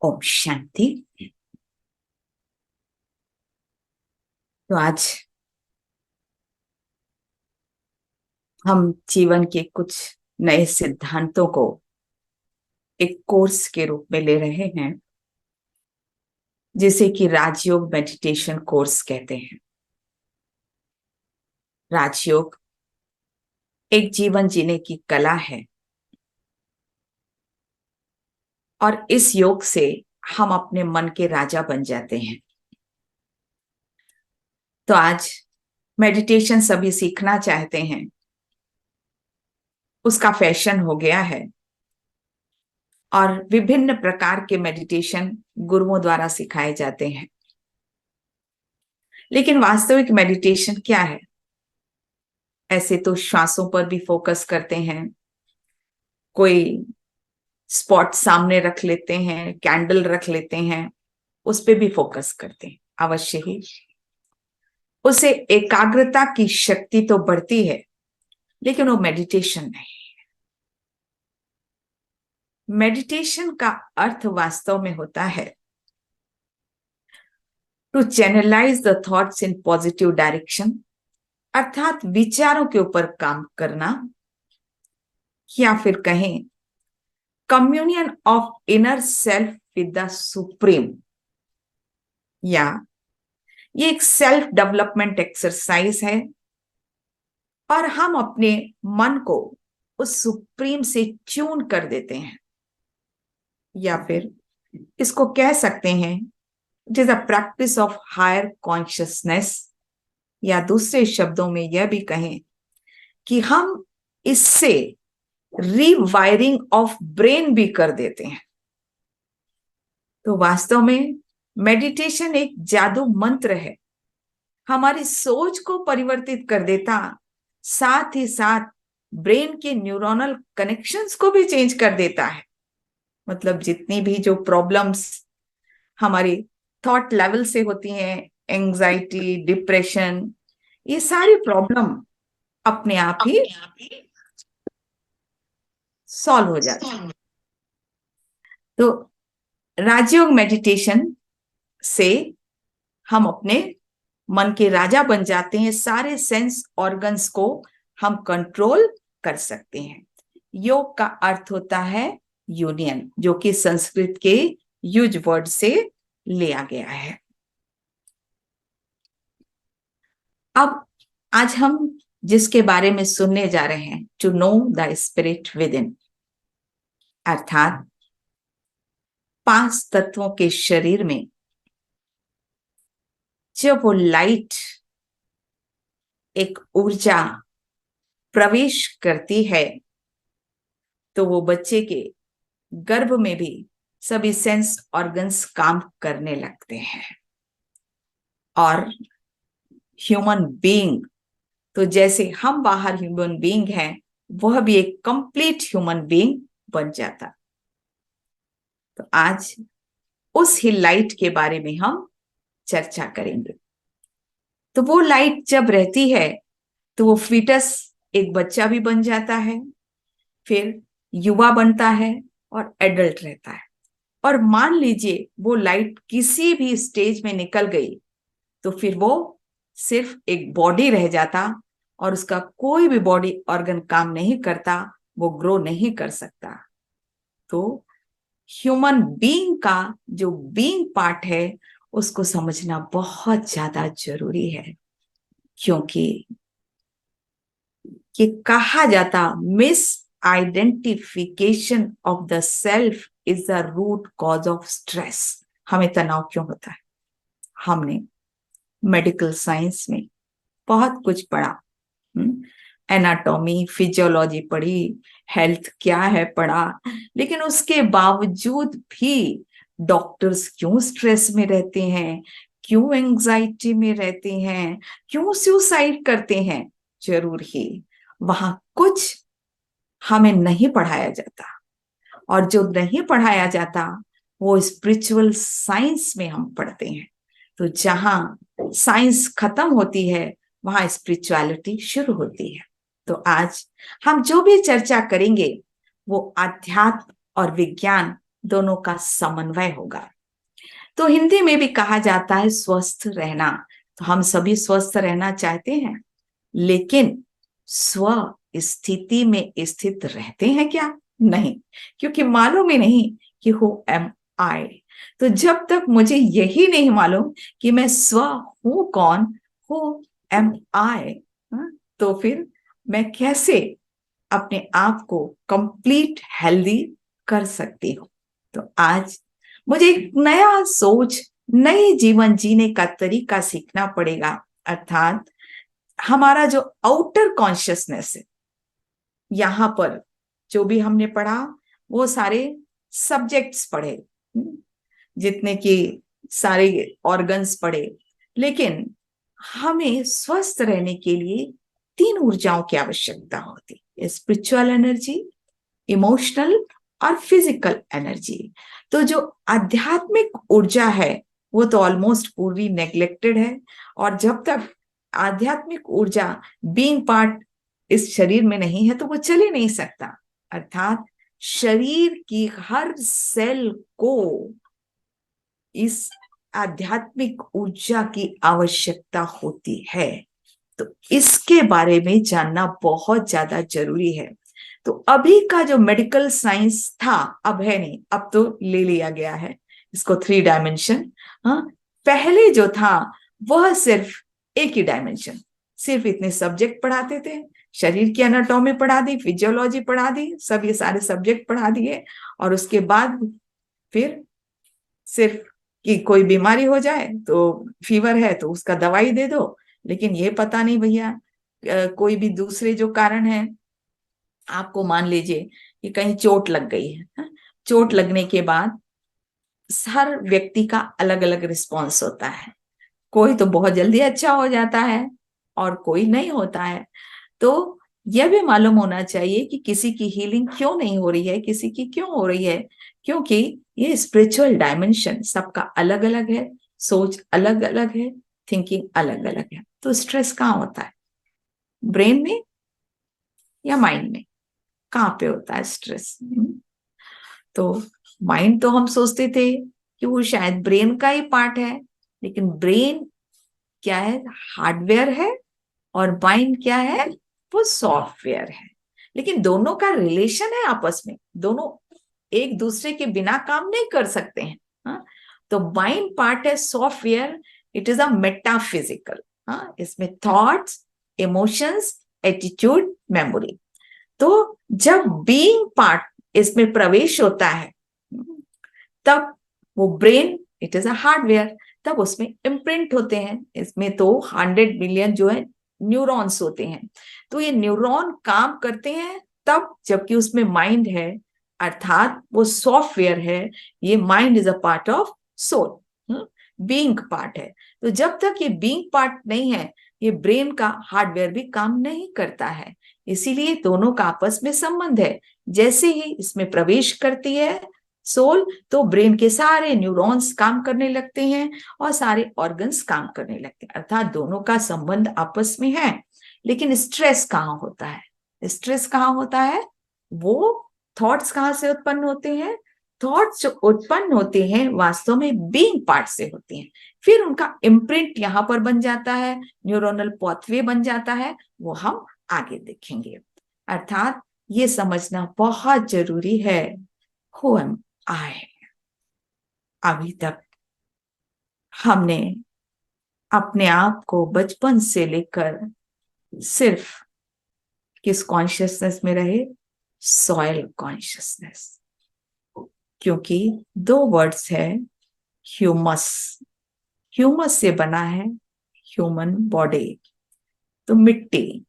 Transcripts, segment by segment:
ओम शांति। तो आज हम जीवन के कुछ नए सिद्धांतों को एक कोर्स के रूप में ले रहे हैं, जिसे कि राजयोग मेडिटेशन कोर्स कहते हैं। राजयोग एक जीवन जीने की कला है और इस योग से हम अपने मन के राजा बन जाते हैं। तो आज मेडिटेशन सभी सीखना चाहते हैं, उसका फैशन हो गया है और विभिन्न प्रकार के मेडिटेशन गुरुओं द्वारा सिखाए जाते हैं। लेकिन वास्तविक मेडिटेशन क्या है? ऐसे तो श्वासों पर भी फोकस करते हैं, कोई स्पॉट सामने रख लेते हैं, कैंडल रख लेते हैं, उस पे भी फोकस करते हैं। अवश्य ही उसे एकाग्रता की शक्ति तो बढ़ती है, लेकिन वो मेडिटेशन नहीं। मेडिटेशन का अर्थ वास्तव में होता है to channelise the thoughts in positive direction, अर्थात विचारों के ऊपर काम करना, या फिर कहें communion of inner self with the supreme. या ये एक सेल्फ डेवलपमेंट एक्सरसाइज है और हम अपने मन को उस सुप्रीम से ट्यून कर देते हैं, या फिर इसको कह सकते हैं it is a practice of higher consciousness, या दूसरे शब्दों में यह भी कहें कि हम इससे रीवायरिंग ऑफ ब्रेन भी कर देते हैं। तो वास्तव में मेडिटेशन एक जादू मंत्र है, हमारी सोच को परिवर्तित कर देता, साथ ही साथ ब्रेन के न्यूरोनल कनेक्शंस को भी चेंज कर देता है। मतलब जितनी भी जो प्रॉब्लम्स हमारी थॉट लेवल से होती हैं, एंजाइटी, डिप्रेशन, ये सारी प्रॉब्लम अपने आप ही सॉल्व हो जाती है। तो राजयोग मेडिटेशन से हम अपने मन के राजा बन जाते हैं, सारे सेंस ऑर्गन्स को हम कंट्रोल कर सकते हैं। योग का अर्थ होता है यूनियन, जो कि संस्कृत के युज वर्ड से लिया गया है। अब आज हम जिसके बारे में सुनने जा रहे हैं, to know the spirit within, अर्थात 5 तत्वों के शरीर में जब वो लाइट, एक ऊर्जा प्रवेश करती है, तो वो बच्चे के गर्भ में भी सभी सेंस ऑर्गन्स काम करने लगते हैं और ह्यूमन बीइंग, तो जैसे हम बाहर ह्यूमन बीइंग हैं, वह भी एक कंप्लीट ह्यूमन बीइंग बन जाता। तो आज उस ही लाइट के बारे में हम चर्चा करेंगे। तो वो लाइट जब रहती है तो वो फीटस, एक बच्चा भी बन जाता है, फिर युवा बनता है और एडल्ट रहता है। और मान लीजिए वो लाइट किसी भी स्टेज में निकल गई, तो फिर वो सिर्फ एक बॉडी रह जाता और उसका कोई भी बॉडी ऑर्गन काम नहीं करता, वो ग्रो नहीं कर सकता। तो ह्यूमन बीइंग का जो बीइंग पार्ट है, उसको समझना बहुत ज्यादा जरूरी है, क्योंकि ये कहा जाता misidentification of the self is the root cause of stress. हमें तनाव क्यों होता है? हमने मेडिकल साइंस में बहुत कुछ पढ़ा, एनाटॉमी, फिजियोलॉजी पढ़ी, हेल्थ क्या है पढ़ा, लेकिन उसके बावजूद भी डॉक्टर्स क्यों स्ट्रेस में रहते हैं, क्यों एंजाइटी में रहते हैं, क्यों सुसाइड करते हैं? जरूर ही वहां कुछ हमें नहीं पढ़ाया जाता, और जो नहीं पढ़ाया जाता वो स्पिरिचुअल साइंस में हम पढ़ते हैं। तो जहां साइंस खत्म होती है, वहां स्पिरिचुअलिटी शुरू होती है। तो आज हम जो भी चर्चा करेंगे वो आध्यात्म और विज्ञान दोनों का समन्वय होगा। तो हिंदी में भी कहा जाता है स्वस्थ रहना। तो हम सभी स्वस्थ रहना चाहते हैं, लेकिन स्व स्थिति में स्थित रहते हैं क्या? नहीं, क्योंकि मालूम ही नहीं कि हु एम आई। तो जब तक मुझे यही नहीं मालूम कि मैं स्व हूं कौन, हु एम आई, तो फिर मैं कैसे अपने आप को कंप्लीट हेल्दी कर सकती हूँ? तो आज मुझे एक नया सोच, नई जीवन जीने का तरीका सीखना पड़ेगा। अर्थात हमारा जो आउटर कॉन्शियसनेस है, यहां पर जो भी हमने पढ़ा वो सारे सब्जेक्ट्स पढ़े, जितने की सारे ऑर्गन्स पढ़े, लेकिन हमें स्वस्थ रहने के लिए 3 ऊर्जाओं की आवश्यकता होती है: स्पिरिचुअल एनर्जी, इमोशनल और फिजिकल एनर्जी। तो जो आध्यात्मिक ऊर्जा है वो तो ऑलमोस्ट पूरी नेग्लेक्टेड है, और जब तक आध्यात्मिक ऊर्जा बीइंग पार्ट इस शरीर में नहीं है तो वो चल ही नहीं सकता। अर्थात शरीर की हर सेल को इस आध्यात्मिक ऊर्जा की आवश्यकता होती है। तो इसके बारे में जानना बहुत ज्यादा जरूरी है। तो अभी का जो मेडिकल साइंस था, अब है नहीं, अब तो ले लिया गया है इसको 3 डायमेंशन। हाँ, पहले जो था वह सिर्फ एक ही डायमेंशन, सिर्फ इतने सब्जेक्ट पढ़ाते थे, शरीर की एनाटॉमी पढ़ा दी, फिजियोलॉजी पढ़ा दी, सब ये सारे सब्जेक्ट पढ़ा दिए, और उसके बाद फिर सिर्फ कि कोई बीमारी हो जाए तो फीवर है तो उसका दवाई दे दो। लेकिन ये पता नहीं भैया, कोई भी दूसरे जो कारण है, आपको मान लीजिए कि कहीं चोट लग गई है, चोट लगने के बाद हर व्यक्ति का अलग अलग रिस्पॉन्स होता है। कोई तो बहुत जल्दी अच्छा हो जाता है और कोई नहीं होता है। तो यह भी मालूम होना चाहिए कि किसी की हीलिंग क्यों नहीं हो रही है, किसी की क्यों हो रही है, क्योंकि ये स्पिरिचुअल डायमेंशन सबका अलग अलग है, सोच अलग अलग है, थिंकिंग अलग अलग है। तो स्ट्रेस कहाँ होता है, ब्रेन में या माइंड में? कहाँ पे होता है स्ट्रेस? तो माइंड तो हम सोचते थे कि वो शायद ब्रेन का ही पार्ट है, लेकिन ब्रेन क्या है? हार्डवेयर है, और माइंड क्या है? वो सॉफ्टवेयर है। लेकिन दोनों का रिलेशन है आपस में, दोनों एक दूसरे के बिना काम नहीं कर सकते हैं। हाँ? तो माइंड पार्ट है software, it is a metaphysical. हाँ, इसमें थॉट्स, इमोशंस, एटीट्यूड, मेमोरी। तो जब बीइंग पार्ट इसमें प्रवेश होता है, तब वो brain, it is a hardware, तब उसमें इम्प्रिंट होते हैं। इसमें तो 100 मिलियन जो है न्यूरॉन्स होते हैं। तो ये न्यूरॉन काम करते हैं तब, जबकि उसमें माइंड है, अर्थात वो सॉफ्टवेयर है। ये mind is a part of soul, being part है। तो जब तक ये बीइंग पार्ट नहीं है, ये ब्रेन का हार्डवेयर भी काम नहीं करता है। इसीलिए दोनों का आपस में संबंध है। जैसे ही इसमें प्रवेश करती है सोल, तो ब्रेन के सारे न्यूरॉन्स काम करने लगते हैं और सारे ऑर्गन्स काम करने लगते हैं। अर्थात दोनों का संबंध आपस में है। लेकिन स्ट्रेस कहाँ होता है? स्ट्रेस कहाँ होता है? वो थॉट्स कहाँ से उत्पन्न होते हैं? थॉट्स जो उत्पन्न होते हैं वास्तव में बीइंग पार्ट से होते हैं। फिर उनका इम्प्रिंट यहाँ पर बन जाता है, न्यूरोनल पाथवे बन जाता है, वो हम आगे देखेंगे। अर्थात ये समझना बहुत जरूरी है, हु एम आई। अभी तक हमने अपने आप को बचपन से लेकर सिर्फ किस कॉन्शियसनेस में रहे? Soil consciousness. क्योंकि 2 वर्ड्स है, ह्यूमस, ह्यूमस से बना है ह्यूमन बॉडी। तो मिट्टी,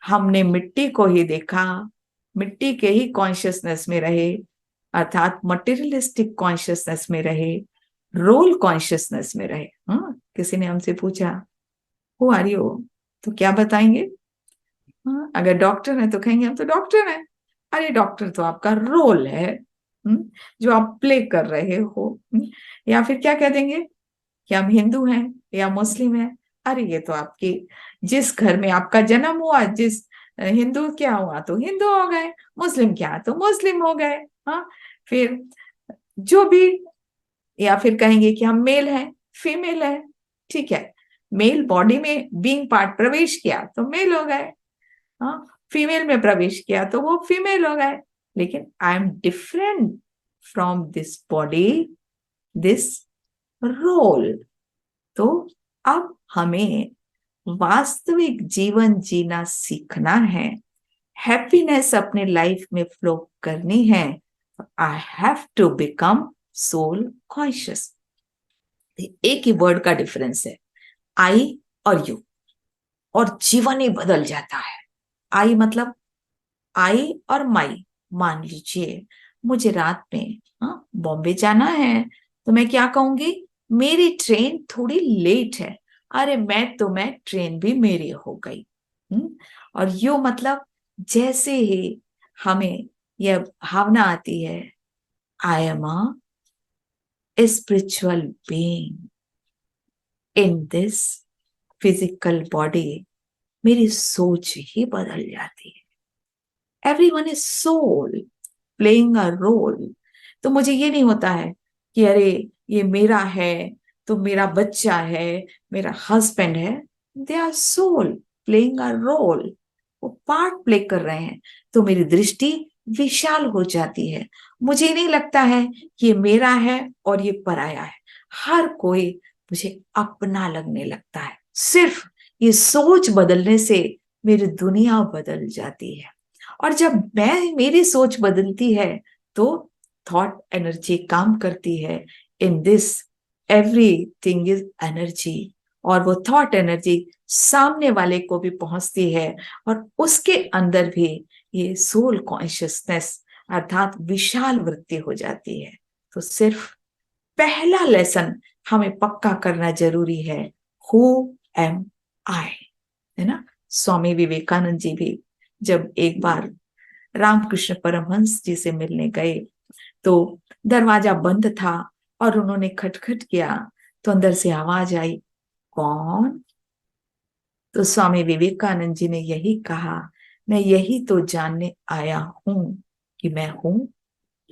हमने मिट्टी को ही देखा, मिट्टी के ही कॉन्शियसनेस में रहे, अर्थात मटेरियलिस्टिक कॉन्शियसनेस में रहे, रोल कॉन्शियसनेस में रहे। हाँ, किसी ने हमसे पूछा हु आर यू, तो क्या बताएंगे? हाँ, अगर डॉक्टर है तो कहेंगे हम तो डॉक्टर हैं। अरे डॉक्टर तो आपका रोल है, जो आप प्ले कर रहे हो। या फिर क्या कह देंगे कि हम हिंदू हैं या मुस्लिम हैं। अरे ये तो आपकी, जिस घर में आपका जन्म हुआ, जिस हिंदू क्या हुआ तो हिंदू हो गए, मुस्लिम क्या तो मुस्लिम हो गए। हाँ, फिर जो भी, या फिर कहेंगे कि हम मेल हैं, फीमेल है, ठीक है, मेल बॉडी में बीइंग पार्ट प्रवेश किया तो मेल हो गए, हाँ, फीमेल में प्रवेश किया तो वो फीमेल हो गए, लेकिन I am different from this body, this role. तो अब हमें वास्तविक जीवन जीना सीखना है, हैप्पीनेस अपने लाइफ में फ्लो करनी है, I have to become soul conscious. एक ही वर्ड का डिफरेंस है, आई और यू, और जीवन ही बदल जाता है। आई मतलब आई और माई। मान लीजिए मुझे रात में बॉम्बे जाना है, तो मैं क्या कहूंगी, मेरी ट्रेन थोड़ी लेट है, अरे मैं ट्रेन भी मेरी हो गई। और यो मतलब जैसे ही हमें यह भावना आती है, I am a spiritual being in this physical body, मेरी सोच ही बदल जाती है। Everyone is soul playing a role. तो मुझे ये नहीं होता है कि अरे ये मेरा है, तो मेरा बच्चा है, मेरा हस्बैंड है। They are soul playing a role, वो पार्ट प्ले कर रहे हैं, तो मेरी दृष्टि विशाल हो जाती है। मुझे नहीं लगता है कि ये मेरा है और ये पराया है, हर कोई मुझे अपना लगने लगता है। सिर्फ ये सोच बदलने से मेरी दुनिया बदल जाती है। और जब मेरी सोच बदलती है तो थॉट एनर्जी काम करती है। In this everything is energy, और वो थॉट एनर्जी सामने वाले को भी पहुंचती है, और उसके अंदर भी ये सोल कॉन्शियसनेस अर्थात विशाल वृत्ति हो जाती है। तो सिर्फ पहला लेसन हमें पक्का करना जरूरी है, हु एम आई, है ना। स्वामी विवेकानंद जी भी जब एक बार रामकृष्ण परमहंस जी से मिलने गए, तो दरवाजा बंद था और उन्होंने खटखट किया, तो अंदर से आवाज आई, कौन? तो स्वामी विवेकानंद जी ने यही कहा, मैं यही तो जानने आया हूं कि मैं हूं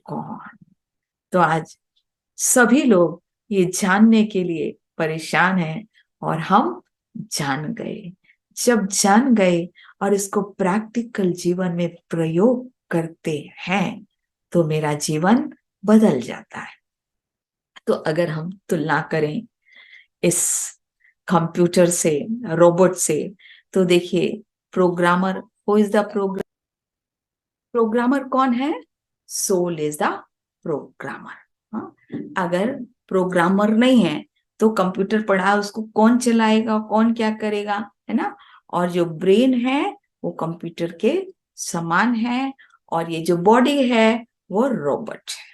कौन। तो आज सभी लोग ये जानने के लिए परेशान हैं, और हम जान गए। जब जान गए और इसको प्रैक्टिकल जीवन में प्रयोग करते हैं, तो मेरा जीवन बदल जाता है। तो अगर हम तुलना करें इस कंप्यूटर से, रोबोट से, तो देखिए, programmer, who is the programmer कौन है? Soul is the programmer. हाँ, अगर प्रोग्रामर नहीं है तो कंप्यूटर पढ़ा उसको कौन चलाएगा, कौन क्या करेगा, है ना। और जो ब्रेन है वो कंप्यूटर के समान है, और ये जो बॉडी है वो रोबोट है।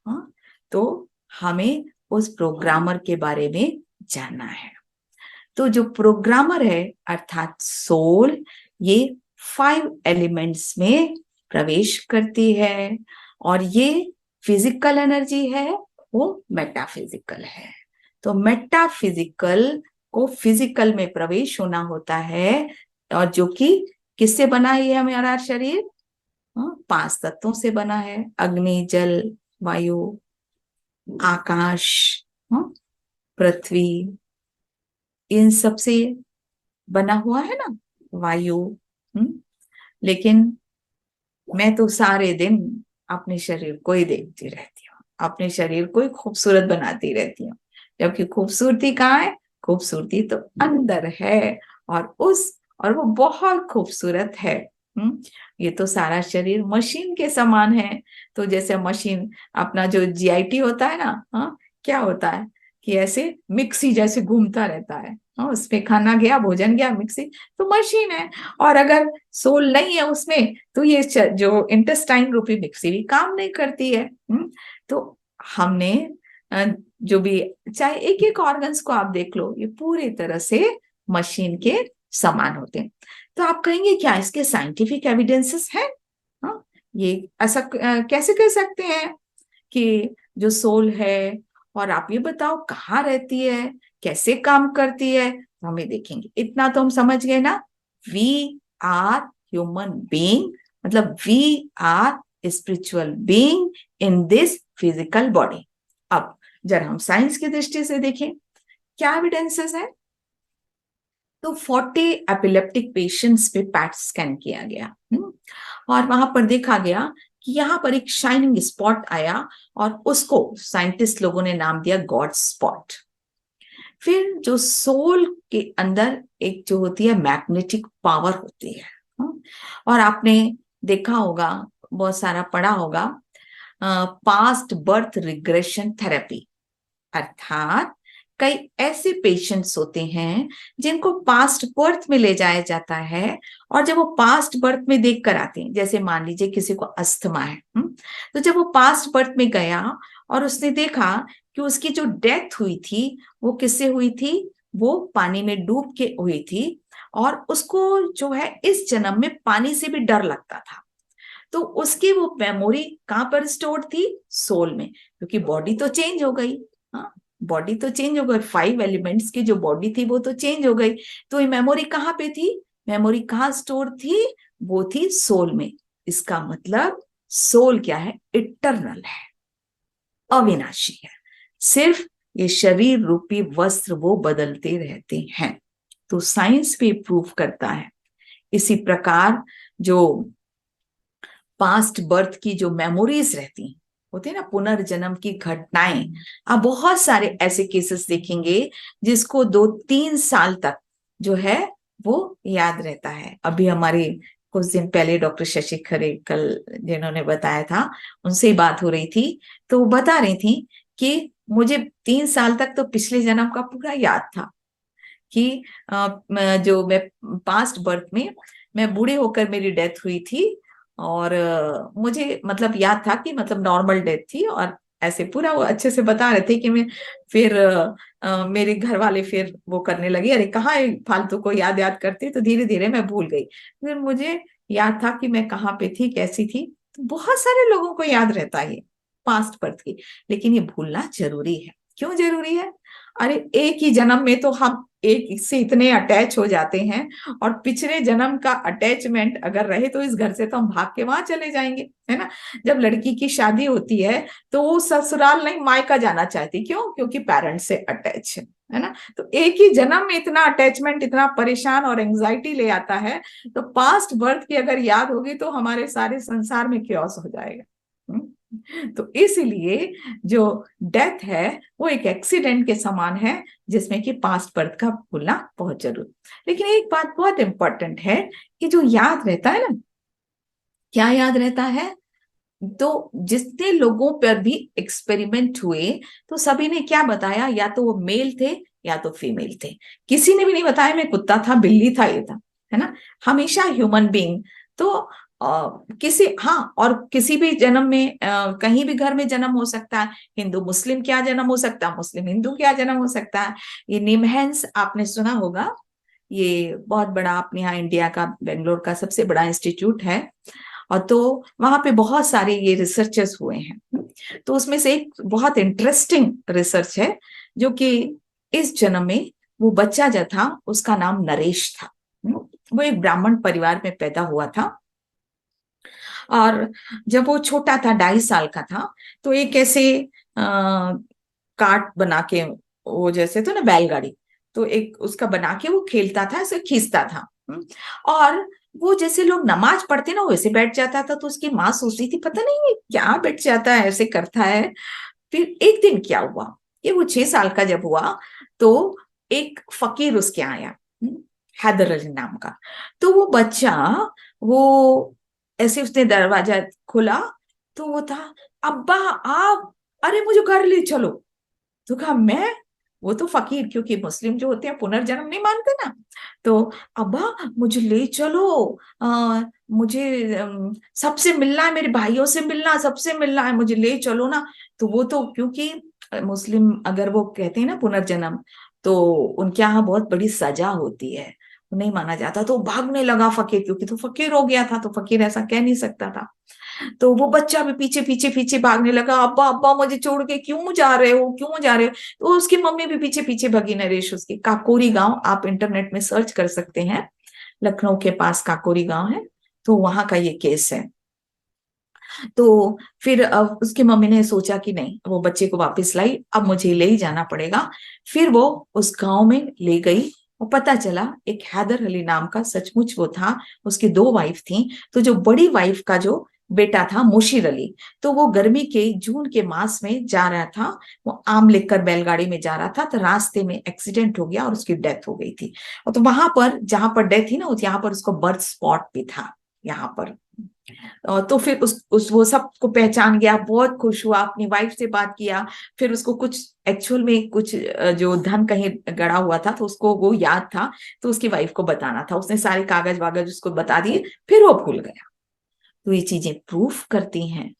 हाँ, तो हमें उस प्रोग्रामर के बारे में जानना है। तो जो प्रोग्रामर है अर्थात सोल, ये 5 एलिमेंट्स में प्रवेश करती है, और ये फिजिकल एनर्जी है, वो मेटाफिजिकल है। तो मेटाफिजिकल को फिजिकल में प्रवेश होना होता है, और जो कि किससे बना है ये हमारा शरीर? 5 तत्वों से बना है, अग्नि, जल, वायु, आकाश, पृथ्वी, इन सब से बना हुआ है ना, वायु। लेकिन मैं तो सारे दिन अपने शरीर को ही देखती रहती हूँ, अपने शरीर को ही खूबसूरत बनाती रहती हूँ, जबकि खूबसूरती कहाँ है? खूबसूरती तो अंदर है, और वो बहुत खूबसूरत है। ये तो सारा शरीर मशीन के समान है। तो जैसे मशीन अपना जो जीआईटी होता है ना, क्या होता है कि ऐसे मिक्सी जैसे घूमता रहता है, उसमें खाना गया, भोजन गया, मिक्सी, तो मशीन है। और अगर सोल नहीं है उसमें, तो ये जो इंटेस्टाइन रूपी मिक्सी भी काम नहीं करती है। तो हमने जो भी, चाहे एक एक ऑर्गन्स को आप देख लो, ये पूरी तरह से मशीन के समान होते हैं। तो आप कहेंगे क्या इसके साइंटिफिक एविडेंसेस हैं? हाँ, ये ऐसा कैसे कह सकते हैं कि जो सोल है, और आप ये बताओ कहाँ रहती है, कैसे काम करती है, तो हमें देखेंगे। इतना तो हम समझ गए ना, वी आर ह्यूमन बीइंग, मतलब we are spiritual being in this physical body. अब जब हम साइंस की दृष्टि से देखें क्या एविडेंसेस है, तो 40 एपिलेप्टिक पेशेंट्स पे पैट स्कैन किया गया और वहां पर देखा गया कि यहाँ पर एक शाइनिंग स्पॉट आया और उसको साइंटिस्ट लोगों ने नाम दिया गॉड स्पॉट। फिर जो सोल के अंदर एक जो होती है मैग्नेटिक पावर होती है, और आपने देखा होगा, बहुत सारा पढ़ा होगा, पास्ट बर्थ रिग्रेशन थेरेपी, अर्थात कई ऐसे पेशेंट्स होते हैं जिनको पास्ट बर्थ में ले जाया जाता है, और जब वो पास्ट बर्थ में देख कर आते हैं, जैसे मान लीजिए किसी को अस्थमा है, तो जब वो पास्ट बर्थ में गया और उसने देखा कि उसकी जो डेथ हुई थी वो किससे हुई थी, वो पानी में डूब के हुई थी, और उसको जो है इस जन्म में पानी से भी डर लगता था। तो उसकी वो मेमोरी कहां पर स्टोर्ड थी, सोल में, क्योंकि बॉडी तो चेंज हो गई। हाँ, बॉडी तो चेंज हो गई, 5 एलिमेंट्स की जो बॉडी थी वो तो चेंज हो गई, तो ये मेमोरी कहाँ पे थी, मेमोरी कहाँ स्टोर थी, वो थी सोल में। इसका मतलब सोल क्या है, इटरनल है, अविनाशी है, सिर्फ ये शरीर रूपी वस्त्र वो बदलते रहते हैं। तो साइंस भी प्रूव करता है। इसी प्रकार जो पास्ट बर्थ की जो मेमोरीज रहती होते हैं ना, पुनर्जन्म की घटनाएं, आप बहुत सारे ऐसे केसेस देखेंगे जिसको 2-3 साल तक जो है वो याद रहता है। अभी हमारे कुछ दिन पहले डॉक्टर शशि खरे कल जिन्होंने बताया था, उनसे ही बात हो रही थी, तो वो बता रही थी कि मुझे 3 साल तक तो पिछले जन्म का पूरा याद था कि जो मैं पास्ट बर्थ में मैं बूढ़े होकर मेरी डेथ हुई थी, और मुझे मतलब याद था कि मतलब नॉर्मल डेथ थी, और ऐसे पूरा वो अच्छे से बता रहे थे कि मैं फिर मेरे घर वाले फिर वो करने लगे, अरे कहाँ फालतू को याद याद करती, तो धीरे धीरे मैं भूल गई। फिर मुझे याद था कि मैं कहाँ पे थी, कैसी थी। तो बहुत सारे लोगों को याद रहता है पास्ट बर्थ की, लेकिन ये भूलना जरूरी है। क्यों जरूरी है, अरे एक ही जन्म में तो हम एक से इतने अटैच हो जाते हैं, और पिछले जन्म का अटैचमेंट अगर रहे तो इस घर से तो हम भाग के वहां चले जाएंगे, है ना। जब लड़की की शादी होती है तो वो ससुराल नहीं मायका जाना चाहती, क्यों, क्योंकि पेरेंट्स से अटैच है ना। तो एक ही जन्म में इतना अटैचमेंट, इतना परेशान और एंजाइटी ले आता है, तो पास्ट बर्थ की अगर याद होगी तो हमारे सारे संसार में क्योस हो जाएगा। तो इसीलिए जो डेथ है वो एक एक्सीडेंट के समान है, जिसमें कि पास्ट बर्थ का भूलना बहुत जरूरी। लेकिन एक बात बहुत इंपॉर्टेंट है कि जो याद रहता है ना, क्या याद रहता है, तो जितने लोगों पर भी एक्सपेरिमेंट हुए तो सभी ने क्या बताया, या तो वो मेल थे या तो फीमेल थे, किसी ने भी नहीं बताया मैं कुत्ता था, बिल्ली था, ये था, है ना। हमेशा ह्यूमन बीइंग। तो किसी, हाँ, और किसी भी जन्म में कहीं भी घर में जन्म हो सकता है, हिंदू मुस्लिम क्या जन्म हो सकता है, मुस्लिम हिंदू क्या जन्म हो सकता है। ये निमहैंस आपने सुना होगा, ये बहुत बड़ा अपने यहाँ इंडिया का बेंगलोर का सबसे बड़ा इंस्टीट्यूट है, और तो वहां पे बहुत सारे ये रिसर्चर्स हुए हैं। तो उसमें से एक बहुत इंटरेस्टिंग रिसर्च है, जो कि इस जन्म में वो बच्चा जो था उसका नाम नरेश था। वो एक ब्राह्मण परिवार में पैदा हुआ था, और जब वो छोटा था, 2.5 साल का था, तो एक ऐसे कार्ट बना के, वो जैसे तो ना बैलगाड़ी, तो एक उसका बना के वो खेलता था, ऐसे खींचता था। और वो जैसे लोग नमाज पढ़ते ना वैसे बैठ जाता था, तो उसकी माँ सोचती थी पता नहीं ये क्या बैठ जाता है, ऐसे करता है। फिर एक दिन क्या हुआ, ये वो 6 साल का जब हुआ, तो एक फकीर उसके यहाँ आया, हैदर अली नाम का। तो वो बच्चा, वो ऐसे उसने दरवाजा खोला, तो वो था, अब्बा आप, अरे मुझे घर ले चलो। तो कहा मैं, वो तो फकीर, क्योंकि मुस्लिम जो होते हैं पुनर्जन्म नहीं मानते ना, तो अब्बा मुझे ले चलो, मुझे सबसे मिलना है, मेरे भाइयों से मिलना, सबसे मिलना है, मुझे ले चलो ना। तो वो तो क्योंकि मुस्लिम अगर वो कहते हैं ना पुनर्जन्म, तो उनके यहाँ बहुत बड़ी सजा होती है, वो नहीं माना जाता। तो भागने लगा फकीर, क्योंकि तो फकीर हो गया था, तो फकीर ऐसा कह नहीं सकता था। तो वो बच्चा भी पीछे पीछे पीछे भागने लगा, अब्बा अब्बा मुझे छोड़ के क्यों जा रहे हो, क्यों जा रहे हो। तो उसकी मम्मी भी पीछे पीछे भगी, नरेश उसकी। काकोरी गांव आप इंटरनेट में सर्च कर सकते हैं, लखनऊ के पास काकोरी गांव है, तो वहां का ये केस है। तो फिर अब उसकी मम्मी ने सोचा कि नहीं, वो बच्चे को वापस लाई, अब मुझे ले ही जाना पड़ेगा। फिर वो उस गांव में ले गई और पता चला एक हैदर अली नाम का सचमुच वो था। उसकी दो वाइफ थी। तो जो बड़ी वाइफ का जो बेटा था मुशीर अली, तो वो गर्मी के जून के मास में जा रहा था। वो आम लेकर बैलगाड़ी में जा रहा था, तो रास्ते में एक्सीडेंट हो गया और उसकी डेथ हो गई थी। और तो वहां पर जहां पर डेथ थी ना, यहाँ पर उसको बर्थ स्पॉट भी था यहाँ पर। तो फिर उस वो सबको पहचान गया, बहुत खुश हुआ, अपनी वाइफ से बात किया। फिर उसको कुछ एक्चुअल में कुछ जो धन कहीं गड़ा हुआ था, तो उसको वो याद था, तो उसकी वाइफ को बताना था। उसने सारे कागज वागज उसको बता दिए, फिर वो भूल गया। तो ये चीजें प्रूफ करती हैं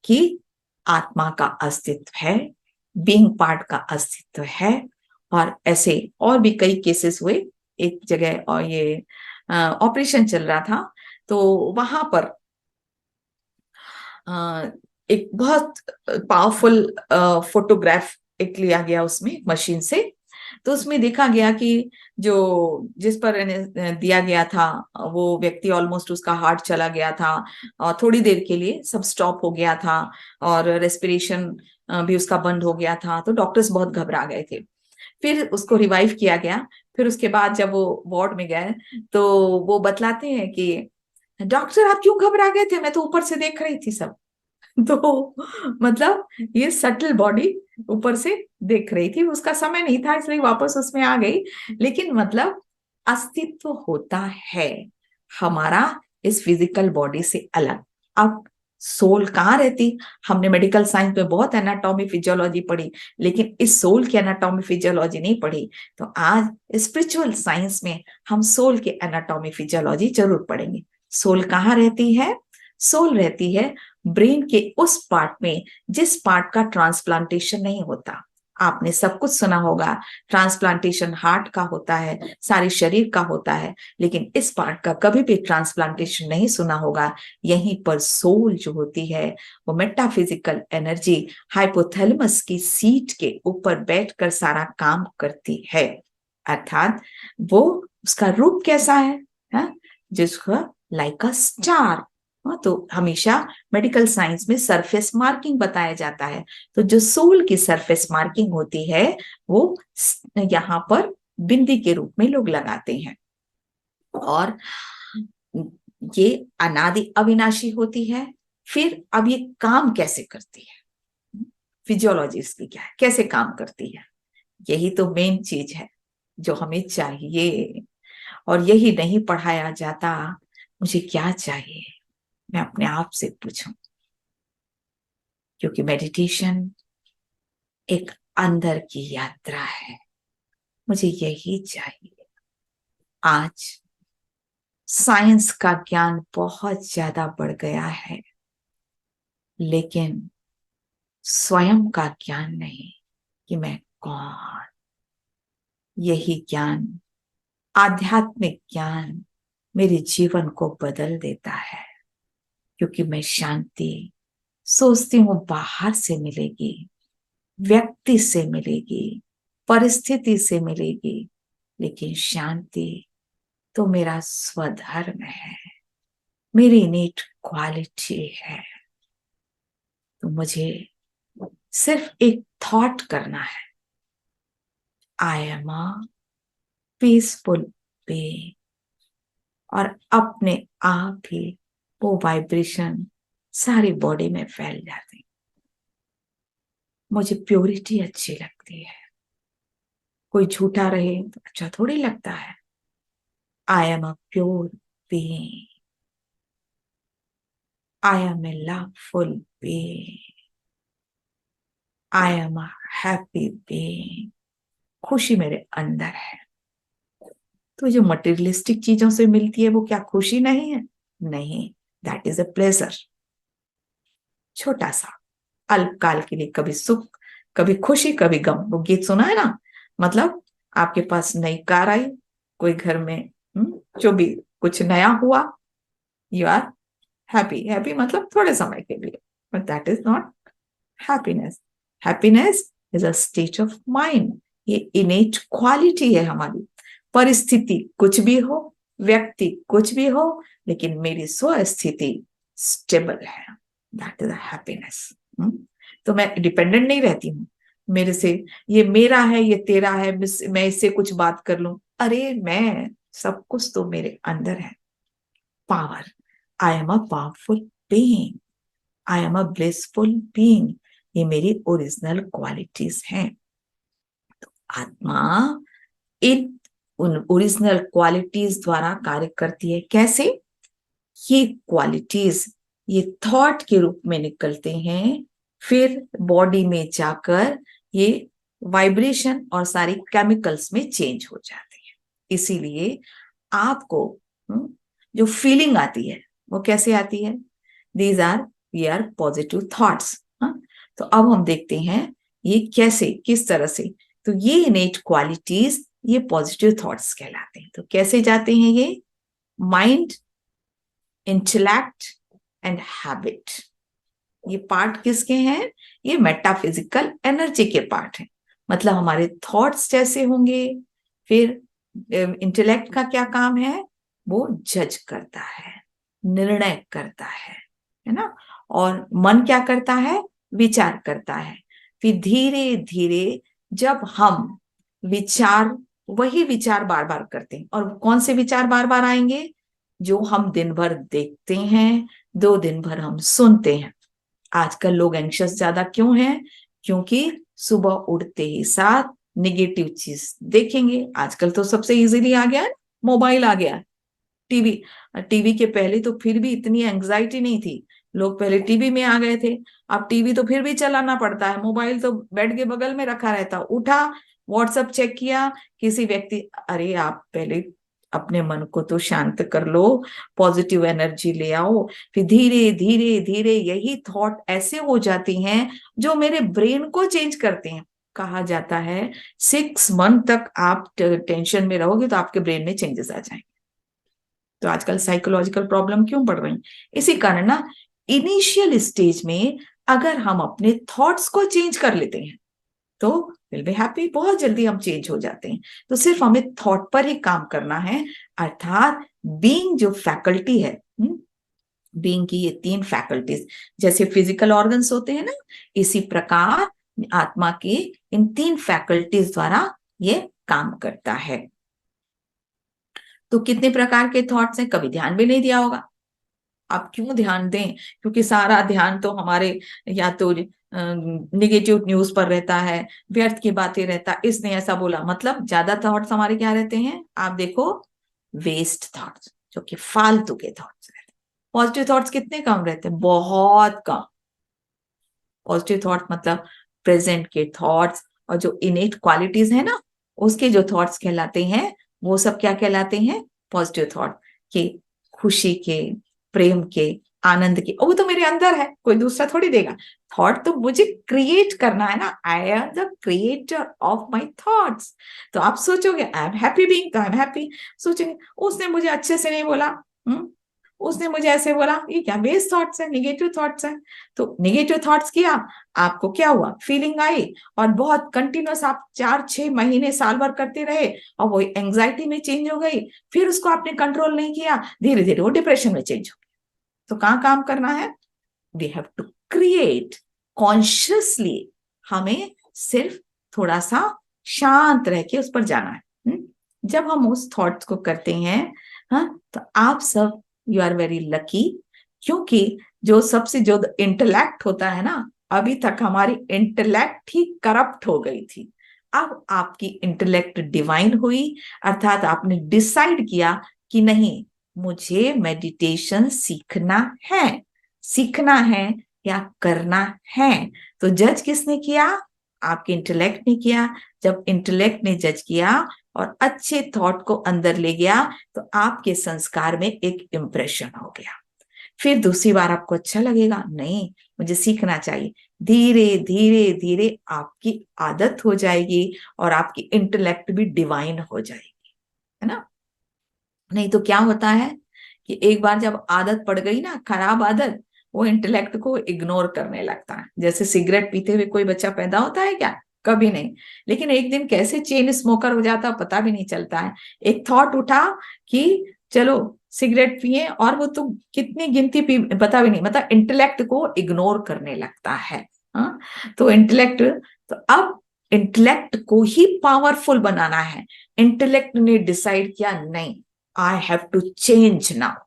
कि आत्मा का अस्तित्व है, बीइंग पार्ट का अस्तित्व है। और ऐसे और भी कई केसेस हुए। एक जगह और ये ऑपरेशन चल रहा था, तो वहां पर एक बहुत पावरफुल फोटोग्राफ एक लिया गया उसमें मशीन से। तो उसमें देखा गया कि जो जिस पर दिया गया था, वो व्यक्ति ऑलमोस्ट उसका हार्ट चला गया था और थोड़ी देर के लिए सब स्टॉप हो गया था और रेस्पिरेशन भी उसका बंद हो गया था। तो डॉक्टर्स बहुत घबरा गए थे। फिर उसको रिवाइव किया गया। फिर उसके बाद जब वो वार्ड में गए, तो वो बतलाते हैं कि डॉक्टर आप क्यों घबरा गए थे, मैं तो ऊपर से देख रही थी सब। तो मतलब ये सटल बॉडी ऊपर से देख रही थी, उसका समय नहीं था इसलिए वापस उसमें आ गई। लेकिन मतलब अस्तित्व होता है हमारा इस फिजिकल बॉडी से अलग। अब सोल कहाँ रहती? हमने मेडिकल साइंस में बहुत एनाटॉमी फिजियोलॉजी पढ़ी, लेकिन इस सोल की एनाटॉमी फिजियोलॉजी नहीं पढ़ी। तो आज स्पिरिचुअल साइंस में हम सोल के एनाटॉमी फिजियोलॉजी जरूर पढ़ेंगे। सोल कहाँ रहती है? सोल रहती है ब्रेन के उस पार्ट में जिस पार्ट का ट्रांसप्लांटेशन नहीं होता। आपने सब कुछ सुना होगा, ट्रांसप्लांटेशन हार्ट का होता है, सारे शरीर का होता है, लेकिन इस पार्ट का कभी भी ट्रांसप्लांटेशन नहीं सुना होगा। यहीं पर सोल जो होती है, वो मेटाफिजिकल एनर्जी हाइपोथैलेमस की सीट के ऊपर बैठकर सारा काम करती है। अर्थात वो उसका रूप कैसा है? जिसका लाइक अ स्टार। तो हमेशा मेडिकल साइंस में सरफेस मार्किंग बताया जाता है। तो जो सोल की सरफेस मार्किंग होती है, वो यहाँ पर बिंदी के रूप में लोग लगाते हैं। और ये अनादि अविनाशी होती है। फिर अब ये काम कैसे करती है? फिजियोलॉजी इसकी क्या है, कैसे काम करती है? यही तो मेन चीज है जो हमें चाहिए। और यही नहीं पढ़ाया जाता। मुझे क्या चाहिए, मैं अपने आप से पूछूं। क्योंकि मेडिटेशन एक अंदर की यात्रा है। मुझे यही चाहिए। आज साइंस का ज्ञान बहुत ज्यादा बढ़ गया है, लेकिन स्वयं का ज्ञान नहीं कि मैं कौन। यही ज्ञान, आध्यात्मिक ज्ञान, मेरे जीवन को बदल देता है। क्योंकि मैं शांति सोचती हूं बाहर से मिलेगी, व्यक्ति से मिलेगी, परिस्थिति से मिलेगी, लेकिन शांति तो मेरा स्वधर्म है, मेरी इनेट क्वालिटी है। तो मुझे सिर्फ एक थॉट करना है, I am a peaceful being, और अपने आप ही वो वाइब्रेशन सारी बॉडी में फैल जाती। मुझे प्योरिटी अच्छी लगती है। कोई झूठा रहे तो अच्छा थोड़ी लगता है। I am a pure being, I am a loveful being, I am a happy being. खुशी मेरे अंदर है। तो जो मटेरियलिस्टिक चीजों से मिलती है, वो क्या खुशी नहीं है? नहीं, दैट इज अ प्लेजर। छोटा सा, अल्पकाल के लिए, कभी सुख, कभी खुशी, कभी गम। वो गीत सुना है ना? मतलब आपके पास नई कार आई, कोई घर में जो भी कुछ नया हुआ, यू आर हैप्पी। हैप्पी मतलब थोड़े समय के लिए, but that is not happiness. Happiness is a state of mind. ये इनेट क्वालिटी है हमारी। परिस्थिति कुछ भी हो, व्यक्ति कुछ भी हो, लेकिन मेरी स्वस्थिति स्टेबल है, दैट इज हैप्पीनेस। तो मैं डिपेंडेंट नहीं रहती हूँ मेरे से, ये मेरा है ये तेरा है, मैं इससे कुछ बात कर लूं, अरे मैं सब कुछ तो मेरे अंदर है। Power, I am a powerful being, I am a blissful being, ये मेरी ओरिजिनल क्वालिटीज हैं। आत्मा इन उन ओरिजिनल क्वालिटीज द्वारा कार्य करती है। कैसे? ये क्वालिटीज ये थॉट के रूप में निकलते हैं, फिर बॉडी में जाकर ये वाइब्रेशन और सारी केमिकल्स में चेंज हो जाते हैं। इसीलिए आपको जो फीलिंग आती है वो कैसे आती है? These are we are positive thoughts. तो अब हम देखते हैं ये कैसे, किस तरह से। तो ये इनेट क्वालिटीज ये पॉजिटिव थॉट्स कहलाते हैं। तो कैसे जाते हैं ये? माइंड, इंटेलेक्ट एंड हैबिट, ये पार्ट किसके हैं? ये मेटाफिजिकल एनर्जी के पार्ट हैं। मतलब हमारे थॉट्स जैसे होंगे, फिर इंटेलेक्ट का क्या काम है? वो जज करता है, निर्णय करता है ना। और मन क्या करता है? विचार करता है। फिर धीरे धीरे जब हम विचार, वही विचार बार बार करते हैं, और कौन से विचार बार बार आएंगे? जो हम दिन भर देखते हैं, 2 दिन भर हम सुनते हैं। आजकल लोग एंग्शियस ज्यादा क्यों हैं? क्योंकि सुबह उठते ही साथ निगेटिव चीज देखेंगे। आजकल तो सबसे इजीली आ गया है, मोबाइल आ गया है, टीवी। टीवी के पहले तो फिर भी इतनी एंग्जाइटी नहीं थी, लोग पहले टीवी में आ गए थे। अब टीवी तो फिर भी चलाना पड़ता है, मोबाइल तो बेड के बगल में रखा रहता, उठा व्हाट्सएप चेक किया, किसी व्यक्ति, अरे आप पहले अपने मन को तो शांत कर लो, पॉजिटिव एनर्जी ले आओ। फिर धीरे धीरे धीरे यही थॉट ऐसे हो जाती हैं जो मेरे ब्रेन को चेंज करते हैं। कहा जाता है 6 मंथ तक आप टेंशन में रहोगे तो आपके ब्रेन में चेंजेस आ जाएंगे। तो आजकल साइकोलॉजिकल प्रॉब्लम क्यों बढ़ रही? इसी कारण ना, इनिशियल स्टेज में अगर हम अपने थॉट्स को चेंज कर लेते हैं तो विल बी हैप्पी, बहुत जल्दी हम चेंज हो जाते हैं। तो सिर्फ हमें थॉट पर ही काम करना है, अर्थात बीइंग जो फैकल्टी है, बीइंग की ये 3 फैकल्टीज, जैसे फिजिकल ऑर्गन्स होते हैं ना, इसी प्रकार आत्मा की इन 3 फैकल्टीज द्वारा ये काम करता है। तो कितने प्रकार के थॉट्स हैं, कभी ध्यान भी नहीं दिया होगा। आप क्यों ध्यान दें? क्योंकि सारा ध्यान तो हमारे या तो निगेटिव न्यूज पर रहता है, व्यर्थ की बातें रहता, इसने ऐसा बोला, मतलब ज्यादा थॉट्स हमारे क्या रहते हैं? आप देखो, वेस्ट थॉट्स, जो कि फालतू के थॉट्स रहते हैं। पॉजिटिव थॉट्स कितने कम रहते हैं? बहुत कम। पॉजिटिव थॉट मतलब प्रेजेंट के थॉट्स, और जो इनेट क्वालिटीज है ना, उसके जो थॉट्स कहलाते हैं, वो सब क्या कहलाते हैं? पॉजिटिव थॉट के, खुशी के, प्रेम के, आनंद के। वो तो मेरे अंदर है, कोई दूसरा थोड़ी देगा। थॉट तो मुझे क्रिएट करना है ना, I am the creator of my thoughts. तो आप सोचोगे आई एम हैप्पी बीइंग, तो आई एम हैप्पी। सोचेंगे उसने मुझे अच्छे से नहीं बोला, उसने मुझे ऐसे बोला, ये क्या वेस्ट थॉट्स है, निगेटिव थॉट्स है। तो निगेटिव थॉट्स किया, आपको क्या हुआ? फीलिंग आई, और बहुत कंटिन्यूस आप 4-6 महीने साल भर करते रहे, और वो एंग्जाइटी में चेंज हो गई। फिर उसको आपने कंट्रोल नहीं किया, धीरे धीरे वो डिप्रेशन में चेंज हो गया। तो कहाँ काम करना है? We have to create consciously. हमें सिर्फ थोड़ा सा शांत रह के उस पर जाना है। जब हम उस थॉट्स को करते हैं, हाँ, तो आप सब यू आर वेरी लकी, क्योंकि जो सबसे जो इंटेलेक्ट होता है ना, अभी तक हमारी इंटेलेक्ट ही करप्ट हो गई थी। अब आपकी इंटेलेक्ट डिवाइन हुई, अर्थात आपने डिसाइड किया कि नहीं, मुझे मेडिटेशन सीखना है। सीखना है या करना है। तो जज किसने किया? आपके इंटेलेक्ट ने किया। जब इंटेलेक्ट ने जज किया और अच्छे थॉट को अंदर ले गया, तो आपके संस्कार में एक इंप्रेशन हो गया। फिर दूसरी बार आपको अच्छा लगेगा, नहीं मुझे सीखना चाहिए। धीरे धीरे धीरे आपकी आदत हो जाएगी, और आपकी इंटेलेक्ट भी डिवाइन हो जाएगी, है ना। नहीं तो क्या होता है कि एक बार जब आदत पड़ गई ना, खराब आदत, वो इंटेलेक्ट को इग्नोर करने लगता है। जैसे सिगरेट पीते हुए कोई बच्चा पैदा होता है क्या? कभी नहीं। लेकिन एक दिन कैसे चेन स्मोकर हो जाता पता भी नहीं चलता है। एक थॉट उठा कि चलो सिगरेट पिए और वो तो कितनी गिनती पी पता भी नहीं, मतलब इंटेलेक्ट को इग्नोर करने लगता है। हाँ, तो इंटेलेक्ट, तो अब इंटेलेक्ट को ही पावरफुल बनाना है। इंटेलेक्ट ने डिसाइड किया नहीं, I have to change now.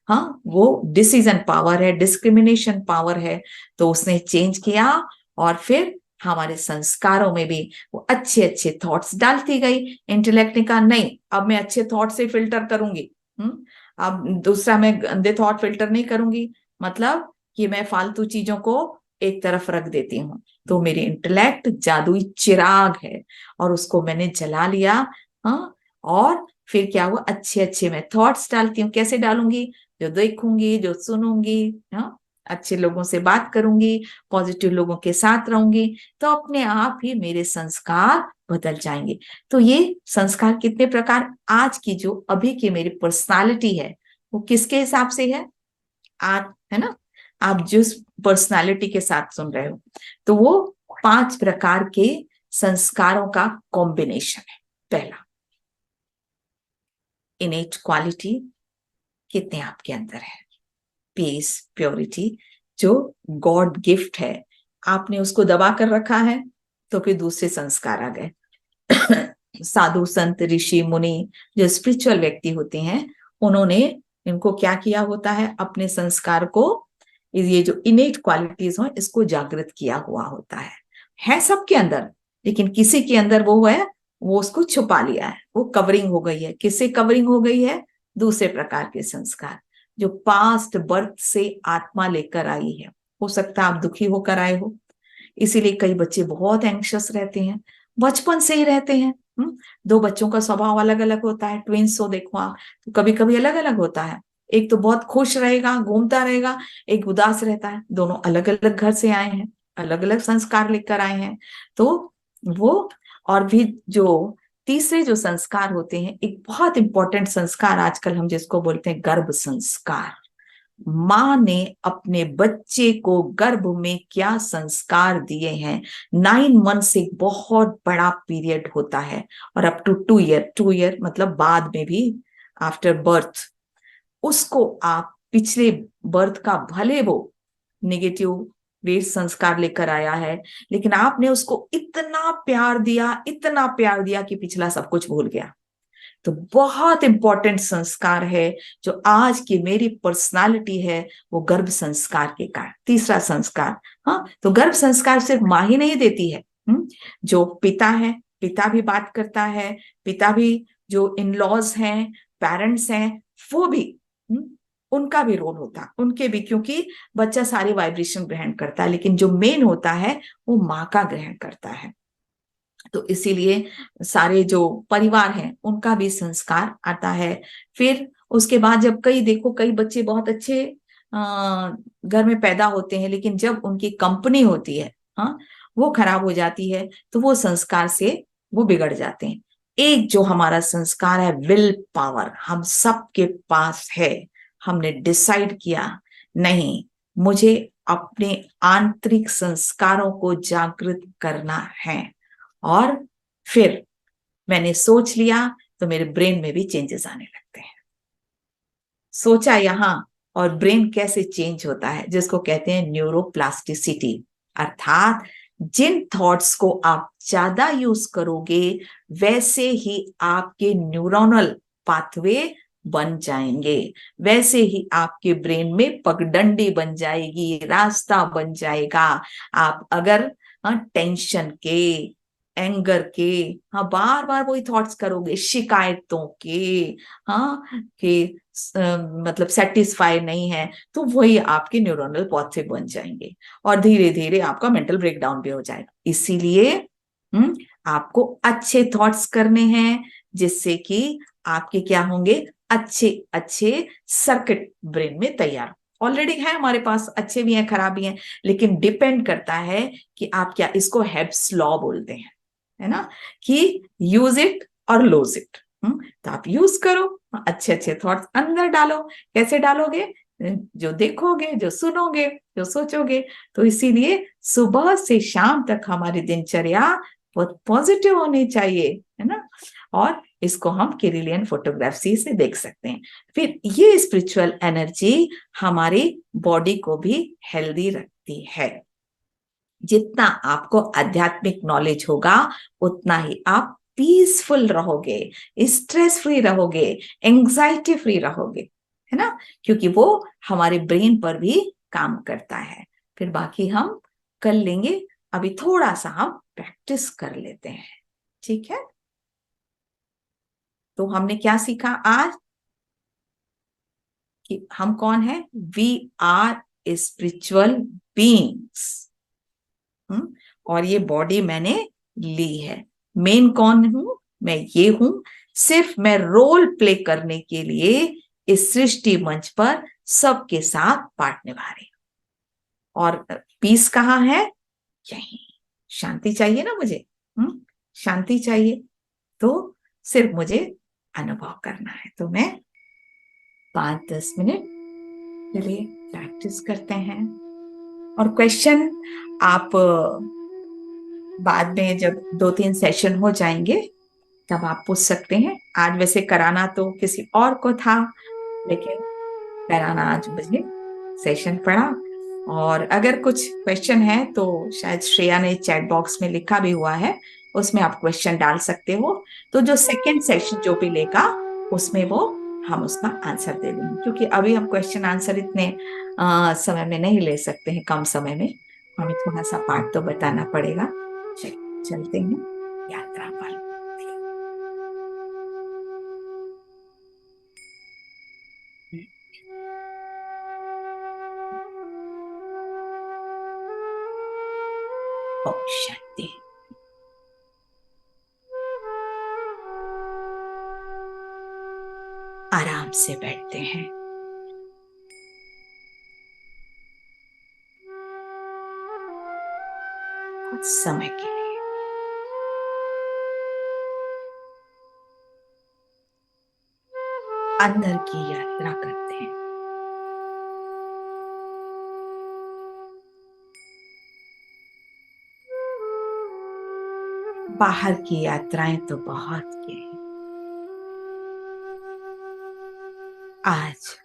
हाँ, वो डिसीजन पावर है, डिस्क्रिमिनेशन पावर है, तो उसने चेंज किया। और फिर हमारे संस्कारों में भी वो अच्छे अच्छे थॉट्स डालती गई। इंटेलेक्ट ने कहा नहीं, अब मैं अच्छे थॉट से फिल्टर करूंगी। अब दूसरा मैं गंदे थॉट फिल्टर नहीं करूंगी, मतलब कि मैं फालतू चीजों को एक तरफ रख देती हूँ। तो मेरी इंटेलेक्ट जादुई चिराग है और उसको मैंने जला लिया। हाँ, और फिर क्या हुआ, अच्छे अच्छे मैं थॉट्स डालती हूँ। कैसे डालूंगी? जो देखूंगी, जो सुनूंगी, हाँ, अच्छे लोगों से बात करूंगी, पॉजिटिव लोगों के साथ रहूंगी, तो अपने आप ही मेरे संस्कार बदल जाएंगे। तो ये संस्कार कितने प्रकार, आज की जो अभी की मेरी पर्सनालिटी है वो किसके हिसाब से है? आप है ना, आप जिस पर्सनालिटी के साथ सुन रहे हो, तो वो 5 प्रकार के संस्कारों का कॉम्बिनेशन है। पहला, इनेट क्वालिटी, कितने आपके अंदर है। पीस, प्योरिटी, जो गॉड गिफ्ट है, आपने उसको दबा कर रखा है, तो फिर दूसरे संस्कार आ गए। साधु संत ऋषि मुनि जो स्पिरिचुअल व्यक्ति होते हैं, उन्होंने इनको क्या किया होता है, अपने संस्कार को, ये जो इनेट क्वालिटीज हो इसको जागृत किया हुआ होता है सबके अंदर, लेकिन किसी के अंदर वो है, वो उसको छुपा लिया है, वो कवरिंग हो गई है। किससे कवरिंग हो गई है? दूसरे प्रकार के संस्कार जो पास्ट बर्थ से आत्मा लेकर आई है। हो सकता है आप दुखी होकर आए हो, इसीलिए कई बच्चे बहुत एंग्शियस रहते हैं, बचपन से ही रहते हैं। दो बच्चों का स्वभाव अलग अलग होता है, ट्विंस हो देखो आप, तो कभी कभी अलग अलग होता है। एक तो बहुत खुश रहेगा, घूमता रहेगा, एक उदास रहता है। दोनों अलग अलग घर से आए हैं, अलग अलग संस्कार लेकर आए हैं। तो वो, और भी जो तीसरे जो संस्कार होते हैं, एक बहुत इंपॉर्टेंट संस्कार आजकल हम जिसको बोलते हैं गर्भ संस्कार। माँ ने अपने बच्चे को गर्भ में क्या संस्कार दिए हैं। 9 मंथ्स एक बहुत बड़ा पीरियड होता है, और अप टू 2 ईयर, 2 ईयर मतलब बाद में भी, आफ्टर बर्थ, उसको आप पिछले बर्थ का भले वो नेगेटिव वेट संस्कार लेकर आया है, लेकिन आपने उसको इतना प्यार दिया, इतना प्यार दिया कि पिछला सब कुछ भूल गया। तो बहुत इंपॉर्टेंट संस्कार है जो आज की मेरी पर्सनालिटी है, वो गर्भ संस्कार के कारण। तीसरा संस्कार, हाँ, तो गर्भ संस्कार सिर्फ माँ ही नहीं देती है। जो पिता है, पिता भी बात करता है, पिता भी, जो इन लॉज हैं, पेरेंट्स हैं, वो भी, उनका भी रोल होता है, उनके भी, क्योंकि बच्चा सारी वाइब्रेशन ग्रहण करता है, लेकिन जो मेन होता है वो माँ का ग्रहण करता है। तो इसीलिए सारे जो परिवार हैं उनका भी संस्कार आता है। फिर उसके बाद जब कई देखो, कई बच्चे बहुत अच्छे घर में पैदा होते हैं, लेकिन जब उनकी कंपनी होती है, हाँ, वो खराब हो जाती है, तो वो संस्कार से वो बिगड़ जाते हैं। एक जो हमारा संस्कार है विल पावर, हम सबके पास है। हमने डिसाइड किया नहीं, मुझे अपने आंतरिक संस्कारों को जागृत करना है, और फिर मैंने सोच लिया, तो मेरे ब्रेन में भी चेंजेस आने लगते हैं। सोचा यहां, और ब्रेन कैसे चेंज होता है, जिसको कहते हैं न्यूरोप्लास्टिसिटी। अर्थात जिन थॉट्स को आप ज्यादा यूज करोगे, वैसे ही आपके न्यूरोनल पाथवे बन जाएंगे, वैसे ही आपके ब्रेन में पगडंडी बन जाएगी, रास्ता बन जाएगा। आप अगर टेंशन के, एंगर के, हाँ, बार बार वही थॉट्स करोगे, शिकायतों के, हाँ, कि मतलब सेटिस्फाई नहीं है, तो वही आपके न्यूरोनल पाथवे बन जाएंगे, और धीरे धीरे आपका मेंटल ब्रेकडाउन भी हो जाएगा। इसीलिए आपको अच्छे थॉट्स करने हैं, जिससे कि आपके क्या होंगे, अच्छे अच्छे सर्किट ब्रेन में तैयार ऑलरेडी है हमारे पास, अच्छे भी हैं खराब भी हैं, लेकिन डिपेंड करता है कि आप क्या, इसको हेब्स लॉ बोलते हैं, है ना, कि यूज इट और लूज इट। तो आप यूज करो, अच्छे अच्छे थॉट्स अंदर डालो। कैसे डालोगे? जो देखोगे, जो सुनोगे, जो सोचोगे। तो इसीलिए सुबह से शाम तक हमारी दिनचर्या बहुत पॉजिटिव होनी चाहिए, है ना। और इसको हम किरिलियन फोटोग्राफी से देख सकते हैं। फिर ये स्पिरिचुअल एनर्जी हमारी बॉडी को भी हेल्दी रखती है। जितना आपको आध्यात्मिक नॉलेज होगा उतना ही आप पीसफुल रहोगे, स्ट्रेस फ्री रहोगे, एंजाइटी फ्री रहोगे, है ना, क्योंकि वो हमारे ब्रेन पर भी काम करता है। फिर बाकी हम कर लेंगे, अभी थोड़ा सा हम प्रैक्टिस कर लेते हैं, ठीक है। तो हमने क्या सीखा आज कि हम कौन है, वी आर स्पिरिचुअल बीइंग्स। और ये बॉडी मैंने ली है, मेन कौन हूं मैं, ये हूं, सिर्फ मैं रोल प्ले करने के लिए इस सृष्टि मंच पर सबके साथ पार्ट निभा रही हूं। और पीस कहाँ है, यही, शांति चाहिए ना मुझे, शांति चाहिए, तो सिर्फ मुझे अनुभव करना है। तो मैं 5-10 मिनट के लिए प्रैक्टिस करते हैं। और क्वेश्चन आप बाद में जब 2-3 सेशन हो जाएंगे तब आप पूछ सकते हैं। आज वैसे कराना तो किसी और को था, लेकिन कराना आज मुझे सेशन पड़ा। और अगर कुछ क्वेश्चन है तो शायद श्रेया ने चैट बॉक्स में लिखा भी हुआ है, उसमें आप क्वेश्चन डाल सकते हो। तो जो सेकंड सेशन जो भी लेगा उसमें वो हम उसका आंसर दे देंगे, क्योंकि अभी हम क्वेश्चन आंसर इतने समय में नहीं ले सकते हैं, कम समय में हमें थोड़ा सा पार्ट तो बताना पड़ेगा। चलते हैं यात्रा पर। ओम शांति। आराम से बैठते हैं, कुछ समय के लिए अंदर की यात्रा करते हैं। बाहर की यात्राएं तो बहुत की, आज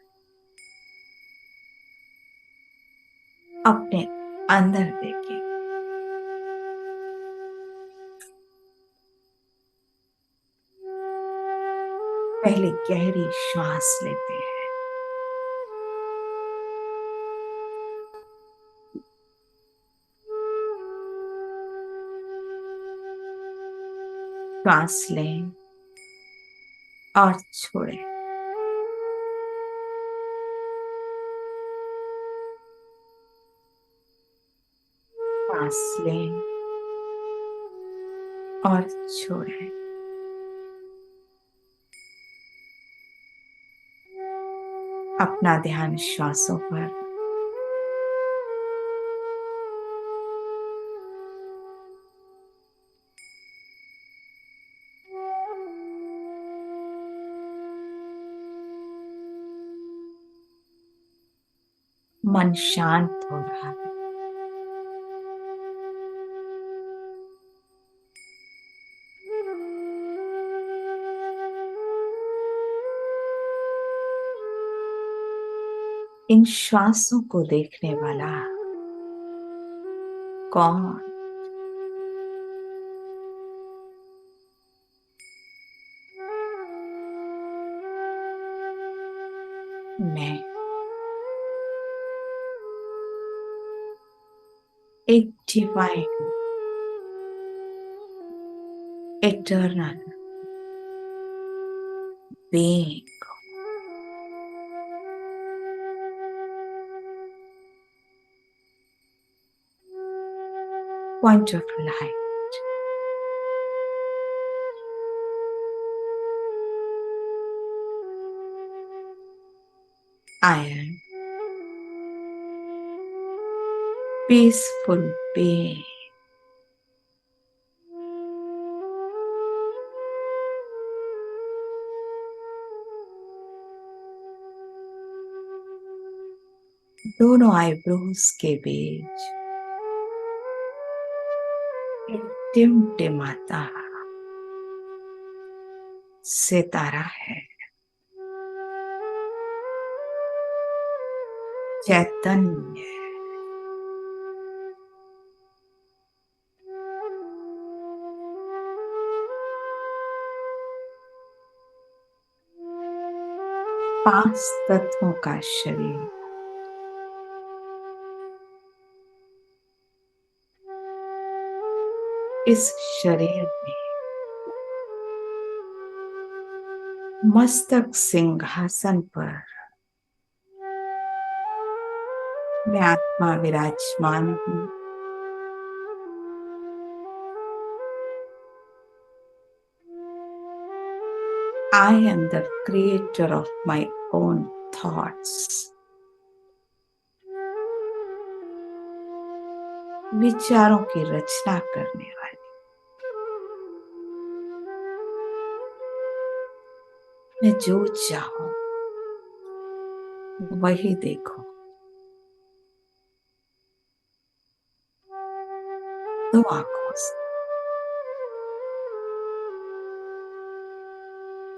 अपने अंदर देखें। पहले गहरी श्वास लेते हैं, श्वास लें और छोड़ें। सांस लें और छोड़ें। अपना ध्यान श्वासों पर, मन शांत हो रहा है। इन श्वासों को देखने वाला कौन, मैं, एक divine eternal being, point of light. I am peaceful being. दोनों आईब्रोज के बीच टिमटिमाता सितारा है, चैतन्य, पांच तत्वों का शरीर, इस शरीर में मस्तक सिंहासन पर मैं आत्मा विराजमान हूं। I am the creator of my own thoughts. विचारों की रचना करने वाली मैं जो चाहूं वही देखो। दो आंखों से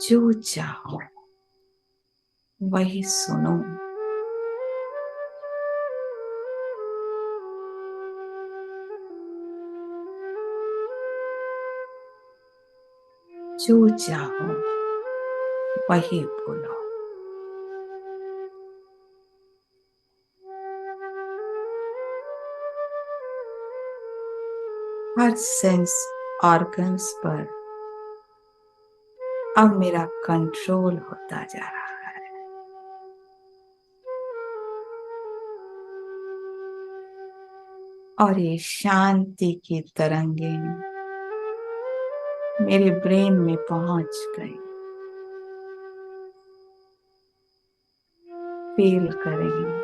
जो चाहो वही सुनो। जो चाहो वही बोलो। हर सेंस ऑर्गन्स पर अब मेरा कंट्रोल होता जा रहा है। और ये शांति की तरंगें मेरे ब्रेन में पहुंच गई। फील करेंगे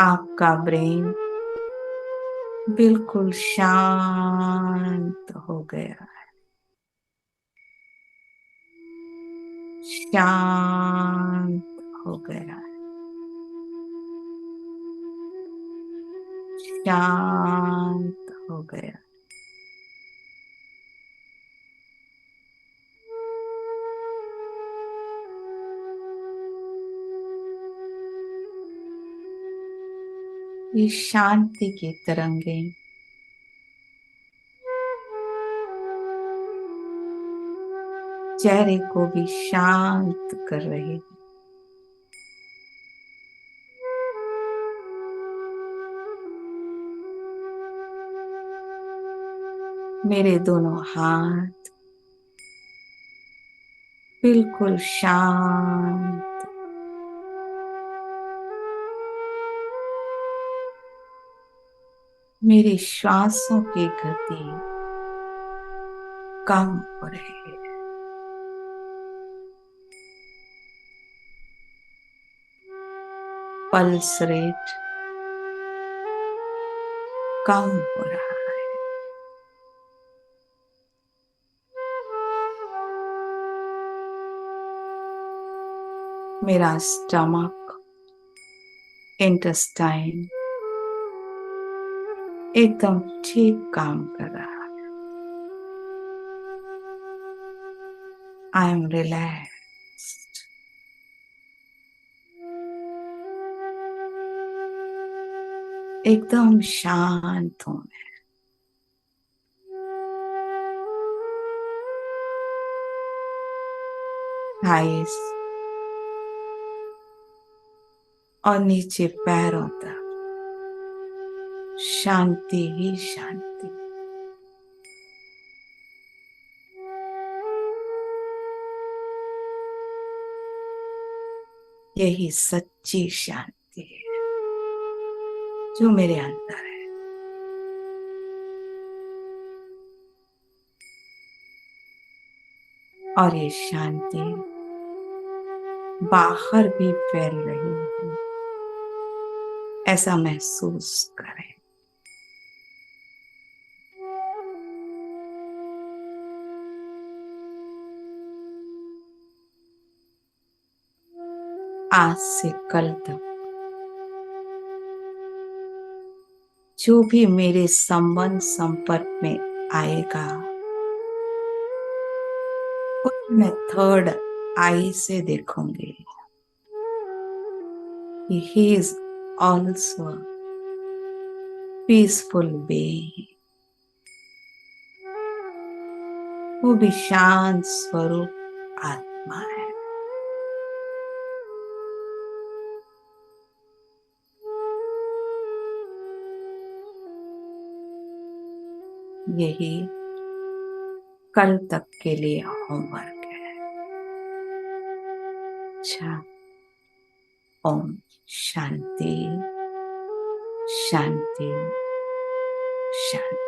आपका ब्रेन बिल्कुल शांत हो गया है, शांत हो गया है, शांत हो गया। ये शांति की तरंगें चेहरे को भी शांत कर रही है। मेरे दोनों हाथ बिल्कुल शांत। मेरी श्वासों की गति कम हो रही है। पल्स रेट कम हो रहा है। मेरा स्टमक, इंटेस्टाइन एकदम ठीक काम कर रहा है। I M relaxed. एकदम शांत हूं मैं। थाइस और नीचे पैरों तक शांति ही शांति। यही सच्ची शांति है जो मेरे अंदर है। और ये शांति बाहर भी फैल रही है, ऐसा महसूस करें। आज से कल तक जो भी मेरे संबंध संपर्क में आएगा उसे मैं थर्ड आई से देखूंगी। He is also a peaceful being. वो भी शांत स्वरूप आत्मा है। यही कल तक के लिए होमवर्क है। अच्छा, ओम शांति शांति शांति।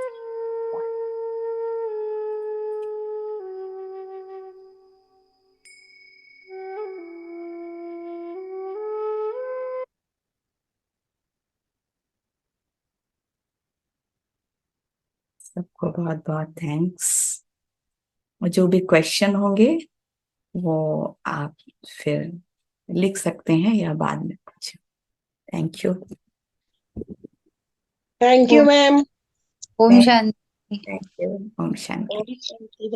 सबको बहुत बहुत थैंक्स। जो भी क्वेश्चन होंगे वो आप फिर लिख सकते हैं या बाद में पूछें। Thank you. Thank you ma'am. ओम शांति। Thank you. ओम शांति। ओम शांति।